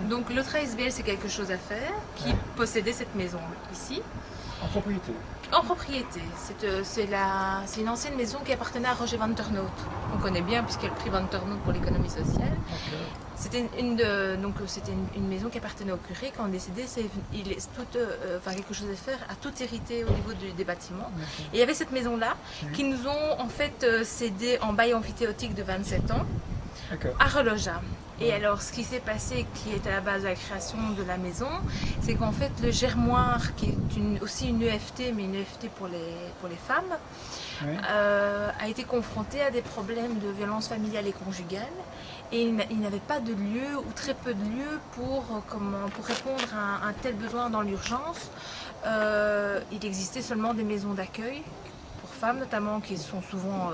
Donc l'autre ASBL, c'est quelque chose à faire, qui possédait cette maison ici. En propriété. En propriété. C'est une ancienne maison qui appartenait à Roger van Turnhout. On connaît bien puisqu'il y a le prix van Turnhout pour l'économie sociale. Okay. C'était une maison qui appartenait au curé. Quand on est décédé, quelque chose à faire, à tout hérité au niveau des bâtiments. Okay. Et il y avait cette maison-là qui nous ont en fait cédé en bail amphithéotique de 27 ans à Reloja. Et alors, ce qui s'est passé, qui est à la base de la création de la maison, c'est qu'en fait, le Germoire, qui est aussi une EFT, mais une EFT pour les femmes, a été confronté à des problèmes de violence familiale et conjugale. Et il n'avait pas de lieu, ou très peu de lieu, pour répondre à un tel besoin dans l'urgence. Il existait seulement des maisons d'accueil, pour femmes notamment, qui sont souvent...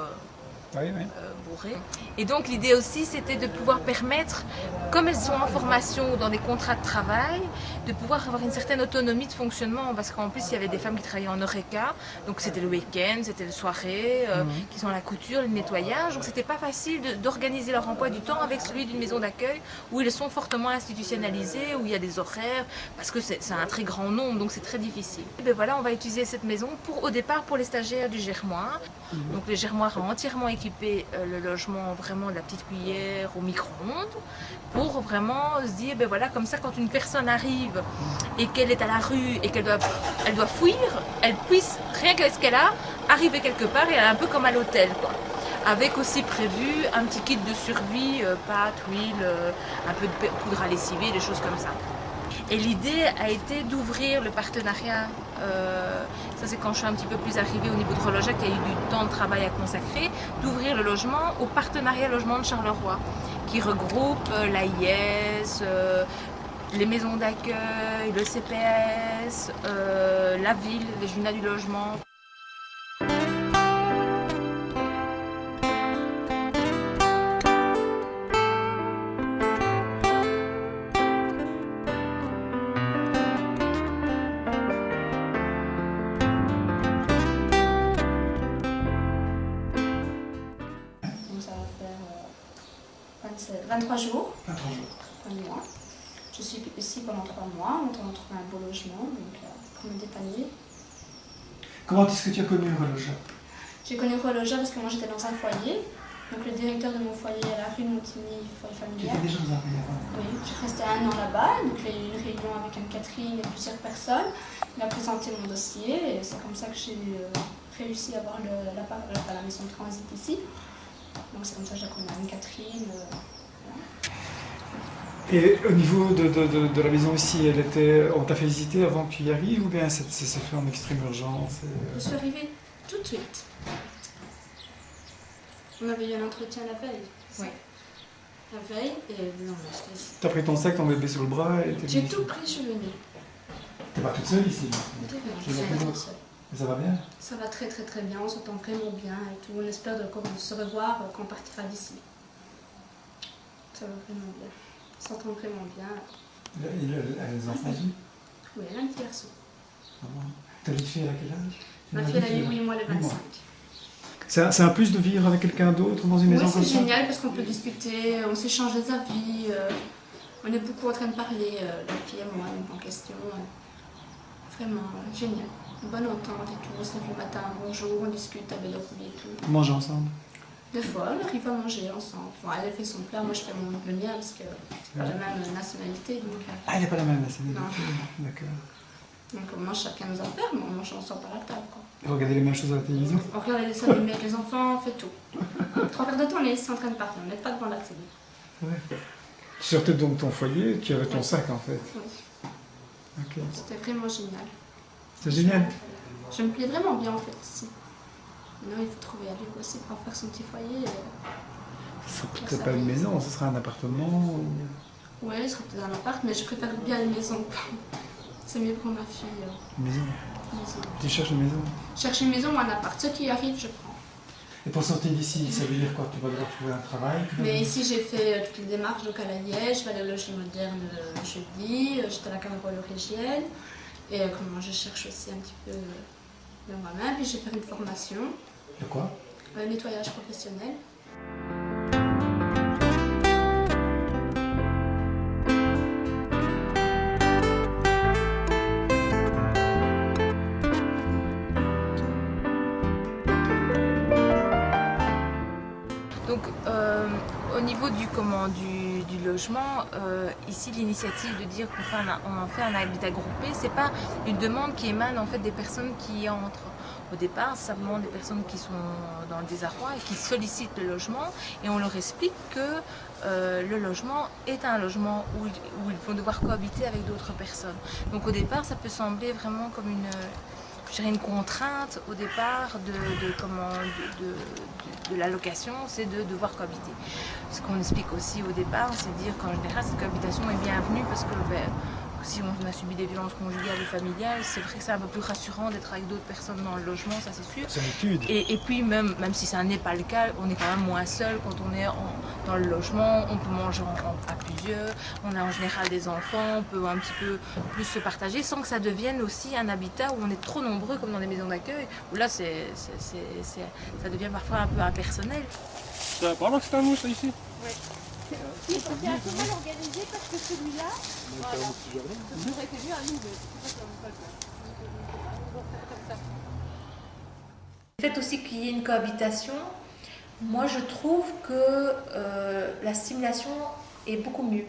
bourrées. Et donc l'idée aussi c'était de pouvoir permettre, comme elles sont en formation ou dans des contrats de travail, de pouvoir avoir une certaine autonomie de fonctionnement, parce qu'en plus il y avait des femmes qui travaillaient en Horeca, donc c'était le week-end, c'était les soirées, qui sont la couture, le nettoyage, donc c'était pas facile d'organiser leur emploi du temps avec celui d'une maison d'accueil où ils sont fortement institutionnalisés, où il y a des horaires, parce que c'est un très grand nombre, donc c'est très difficile. Et bien voilà, on va utiliser cette maison au départ pour les stagiaires du Germoire. Donc le Germoire a entièrement équipé le logement vraiment de la petite cuillère au micro-ondes pour vraiment se dire, ben voilà, comme ça quand une personne arrive et qu'elle est à la rue et qu'elle doit fuir, elle puisse, rien que ce qu'elle a, arriver quelque part et elle est un peu comme à l'hôtel, quoi. Avec aussi prévu un petit kit de survie, pâte, huile, un peu de poudre à lessiver, des choses comme ça. Et l'idée a été d'ouvrir le partenariat, ça c'est quand je suis un petit peu plus arrivée au niveau de Reloja, qui a eu du temps de travail à consacrer, d'ouvrir le logement au partenariat logement de Charleroi, qui regroupe l'AIS, les maisons d'accueil, le CPS, la ville, les Juna du logement. Ça va faire 23 jours. 23 jours. Un mois. Je suis ici pendant 3 mois, on t'a trouvé un beau logement, donc pour me dépanner. Comment est-ce que tu as connu Reloja? J'ai connu Reloja parce que moi j'étais dans un foyer. Donc le directeur de mon foyer à la rue de Montigny, foyer familial. Tu étais déjà dans un foyer avant? Oui, j'ai resté 1 an là-bas, donc il y a eu une réunion avec Anne-Catherine et plusieurs personnes. Il m'a présenté mon dossier et c'est comme ça que j'ai réussi à avoir la maison de transit ici. Donc c'est comme ça que j'ai connu Anne-Catherine. Et au niveau de la maison ici, on t'a fait visiter avant que tu y arrives ou bien ça s'est fait en extrême urgence? Je suis arrivée tout de suite. On avait eu un entretien la veille. Oui. La veille, et non, t'as pris ton sac, ton bébé sur le bras et j'ai tout pris, je suis venue. T'es pas toute seule ici? Je suis venue. Ça va bien? Ça va très très très bien, on s'entend vraiment bien et tout. On espère de se revoir quand on partira d'ici. Ça va vraiment bien. On s'entend vraiment bien. Les enfants aussi? Oui, elle a un petit garçon. Ta petite fille, elle a quel âge? Ma fille, elle a eu 8 mois, le 25. C'est un plus de vivre avec quelqu'un d'autre dans une maison comme ça? Oui, c'est génial parce qu'on peut discuter, on s'échange des avis. On est beaucoup en train de parler, la fille et moi, en question. Vraiment génial. Une bonne entente et tout. On se lève le matin, bonjour, on discute avec le et tout. Manger ensemble? Des fois, on arrive à manger ensemble. Bon, elle fait son plat, moi je fais le mien parce que c'est pas la même nationalité. Donc, ah, elle n'est pas la même nationalité? Non. D'accord. Donc on mange chacun nos affaires, mais on mange ensemble à la table. Quoi. Et regardez les mêmes choses à la télévision? On regarde les dessins animés avec les enfants, on fait tout. 3 quarts de temps, on est ici en train de partir, on n'est pas devant la télé. Ouais. Tu sortais donc de ton foyer, tu avais ton sac en fait? Oui. Okay. C'était vraiment génial. C'est génial? Je me plais vraiment bien en fait ici. Maintenant il faut trouver à lui aussi pour faire son petit foyer. Ce sera peut-être pas une maison, ce sera un appartement ou... Oui, ce sera peut-être un appart, mais je préfère bien une maison. C'est mieux pour ma fille. Une maison? Maison. Tu cherches une maison? Je cherche une maison ou un appart. Ce qui arrive, je prends. Et pour sortir d'ici, ça veut dire quoi? Tu vas devoir trouver un travail? Mais ici, j'ai fait toutes les démarches donc à la Liège, je vais aller au logis moderne jeudi, j'étais à la Camargue Eurorégienne. Et comment je cherche aussi un petit peu de moi-même. Puis je vais faire une formation. De quoi? Nettoyage professionnel. au niveau du logement, ici l'initiative de dire qu'on en fait un habitat groupé, c'est pas une demande qui émane en fait des personnes qui y entrent. Au départ, c'est simplement des personnes qui sont dans le désarroi et qui sollicitent le logement, et on leur explique que le logement est un logement où ils vont devoir cohabiter avec d'autres personnes. Donc au départ, ça peut sembler vraiment comme une contrainte au départ de la location, c'est de devoir cohabiter. Ce qu'on explique aussi au départ, c'est de dire qu'en général, cette cohabitation est bienvenue parce que si on a subi des violences conjugales ou familiales, c'est vrai que c'est un peu plus rassurant d'être avec d'autres personnes dans le logement, ça c'est sûr. Et puis même si ça n'est pas le cas, on est quand même moins seul quand on est dans le logement, on peut manger à plusieurs, on a en général des enfants, on peut un petit peu plus se partager sans que ça devienne aussi un habitat où on est trop nombreux comme dans des maisons d'accueil, où là ça devient parfois un peu impersonnel. Ça va que c'est un mouche là ici? Oui. C'est un peu mal organisé parce que celui-là, voilà, ça aurait été mieux à nous, mais c'est pas comme ça. Le fait aussi qu'il y ait une cohabitation, moi je trouve que la stimulation est beaucoup mieux.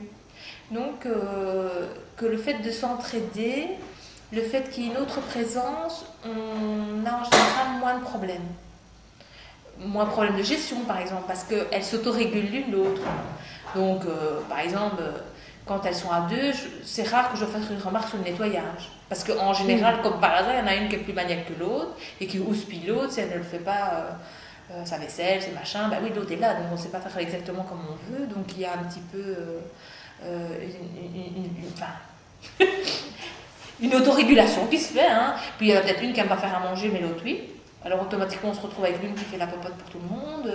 Donc que le fait de s'entraider, le fait qu'il y ait une autre présence, on a en général moins de problèmes. Moins de problèmes de gestion par exemple, parce qu'elles s'autorégulent l'une l'autre. Donc par exemple, quand elles sont à deux, c'est rare que je fasse une remarque sur le nettoyage. Parce qu'en général, comme par hasard, il y en a une qui est plus maniaque que l'autre et qui houspille l'autre si elle ne le fait pas, sa vaisselle, ses machins. Bah oui, l'autre est là, donc on ne sait pas faire exactement comme on veut. Donc il y a un petit peu une autorégulation qui se fait. Hein. Puis il y en a peut-être une qui n'aime pas faire à manger, mais l'autre oui. Alors automatiquement on se retrouve avec l'une qui fait la popote pour tout le monde.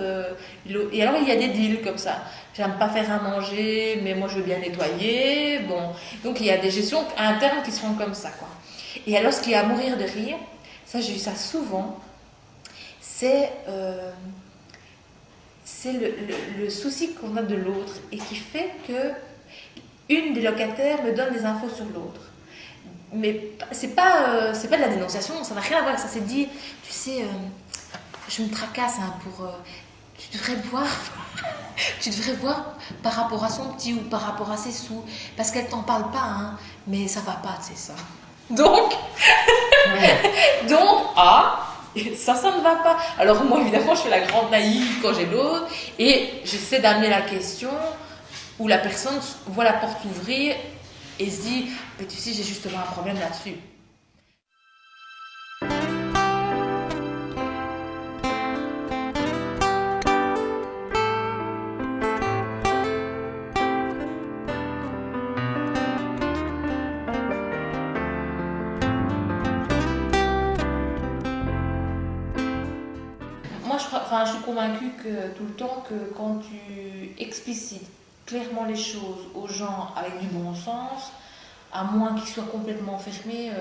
Et alors il y a des deals comme ça. J'aime pas faire à manger, mais moi je veux bien nettoyer. Bon, donc il y a des gestions internes qui se font comme ça, quoi. Et alors ce qui est à mourir de rire, ça j'ai eu ça souvent, c'est le souci qu'on a de l'autre et qui fait que une des locataires me donne des infos sur l'autre. Mais c'est pas de la dénonciation, ça n'a rien à voir avec ça. C'est dit, tu sais, je me tracasse hein, tu devrais voir, tu devrais voir par rapport à son petit ou par rapport à ses sous, parce qu'elle t'en parle pas, hein, mais ça va pas, c'est ça. Donc, ça ne va pas. Alors moi évidemment, je fais la grande naïve quand j'ai l'autre et j'essaie d'amener la question où la personne voit la porte ouvrir et se dit, mais tu sais, j'ai justement un problème là-dessus. Moi, je suis convaincue que tout le temps que quand tu explicites clairement les choses aux gens avec du bon sens, à moins qu'ils soient complètement fermés,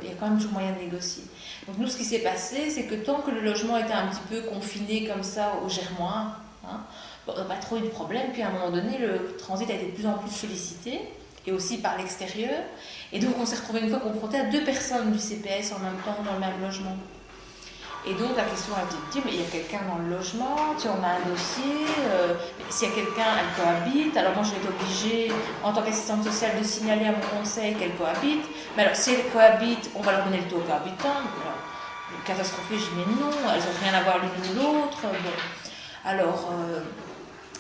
il y a quand même toujours moyen de négocier. Donc nous, ce qui s'est passé, c'est que tant que le logement était un petit peu confiné comme ça au germois, hein, on n'a pas trop eu de problème. Puis à un moment donné, le transit a été de plus en plus sollicité, et aussi par l'extérieur. Et donc on s'est retrouvé une fois confronté à 2 personnes du CPS en même temps dans le même logement. Et donc la question a été de dire, mais il y a quelqu'un dans le logement, tu en as un dossier, s'il y a quelqu'un, elle cohabite. Alors moi je vais être obligée, en tant qu'assistante sociale, de signaler à mon conseil qu'elle cohabite. Mais alors si elle cohabite, on va leur donner le taux cohabitant. Catastrophée, je dis mais non, elles n'ont rien à voir l'une ou l'autre. Bon. Alors,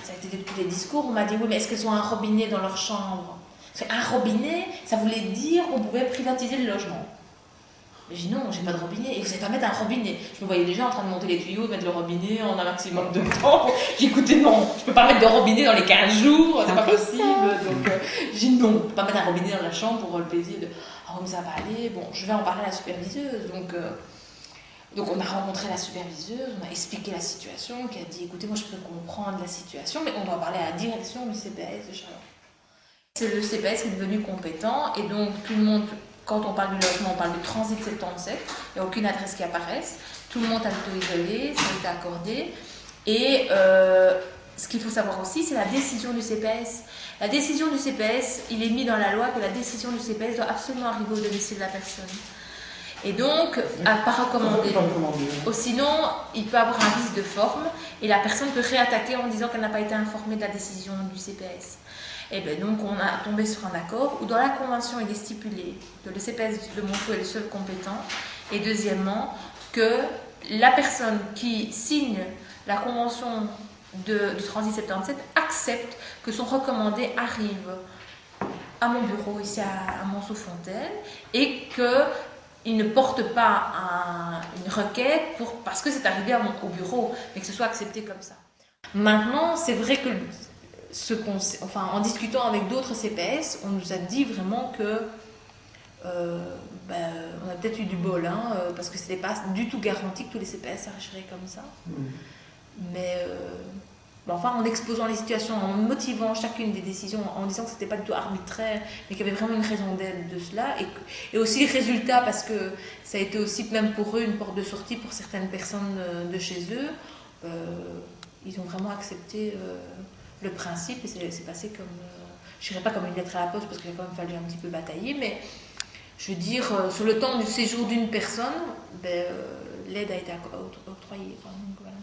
ça a été depuis les discours, on m'a dit, oui, mais est-ce qu'elles ont un robinet dans leur chambre? Un robinet, ça voulait dire qu'on pouvait privatiser le logement. Mais j'ai dit non, j'ai pas de robinet. Et vous savez pas mettre un robinet. Je me voyais déjà en train de monter les tuyaux, mettre le robinet en un maximum de temps. J'ai écouté non, je peux pas mettre de robinet dans les 15 jours, c'est pas possible. Donc j'ai dit non, je peux pas mettre un robinet dans la chambre pour le plaisir de oh mais ça va aller. Bon, je vais en parler à la superviseuse. Donc on a rencontré la superviseuse, on a expliqué la situation, qui a dit écoutez, moi je peux comprendre la situation, mais on doit parler à la direction du CPS de Chalon. C'est le CPS qui est devenu compétent et donc tout le monde. Quand on parle du logement, on parle du transit 77, il n'y a aucune adresse qui apparaisse, tout le monde a l'auto-isolé, ça a été accordé. Et ce qu'il faut savoir aussi, c'est la décision du CPS. La décision du CPS, il est mis dans la loi que la décision du CPS doit absolument arriver au domicile de la personne. Et donc, à pas recommander. Pas recommandé. Ou sinon, il peut avoir un vice de forme et la personne peut réattaquer en disant qu'elle n'a pas été informée de la décision du CPS. Et bien donc, on a tombé sur un accord où dans la convention, il est stipulé que le CPS de Monceau est le seul compétent. Et deuxièmement, que la personne qui signe la convention du 3677 accepte que son recommandé arrive à mon bureau ici à Monceau-Fontaine et qu'il ne porte pas une requête parce que c'est arrivé au bureau, mais que ce soit accepté comme ça. Maintenant, c'est vrai que en discutant avec d'autres CPS, on nous a dit vraiment que on a peut-être eu du bol, parce que ce n'était pas du tout garanti que tous les CPS s'arracheraient comme ça. Mais en exposant les situations, en motivant chacune des décisions, en disant que ce n'était pas du tout arbitraire, mais qu'il y avait vraiment une raison d'être de cela, et aussi les résultats, parce que ça a été aussi, même pour eux, une porte de sortie pour certaines personnes de chez eux. Ils ont vraiment accepté le principe, et c'est passé comme, je dirais pas comme une lettre à la poste, parce qu'il a quand même fallu un petit peu batailler, mais je veux dire, sur le temps du séjour d'une personne, l'aide a été octroyée. Donc, voilà.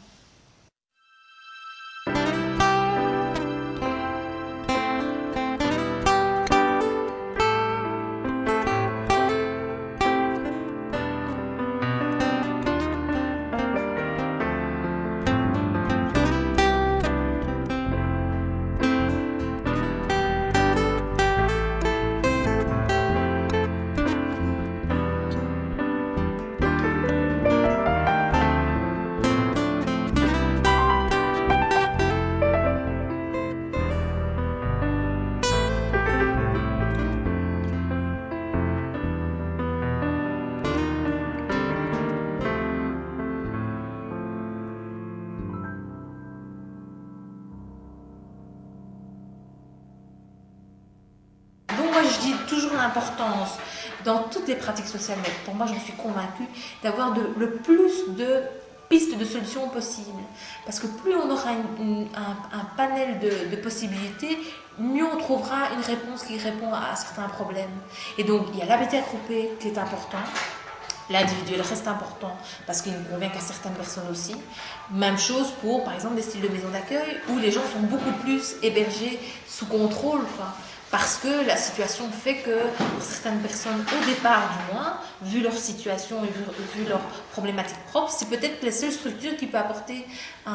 Je dis toujours l'importance dans toutes les pratiques sociales, mais pour moi j'en suis convaincue, d'avoir le plus de pistes de solutions possibles. Parce que plus on aura un panel de possibilités, mieux on trouvera une réponse qui répond à certains problèmes. Et donc il y a l'habitat groupé qui est important. L'individuel reste important parce qu'il ne convient qu'à certaines personnes aussi. Même chose pour, par exemple, des styles de maison d'accueil où les gens sont beaucoup plus hébergés sous contrôle, parce que la situation fait que pour certaines personnes, au départ du moins, vu leur situation et vu leurs problématiques propres, c'est peut-être la seule structure qui peut apporter une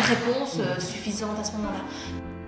réponse suffisante à ce moment-là.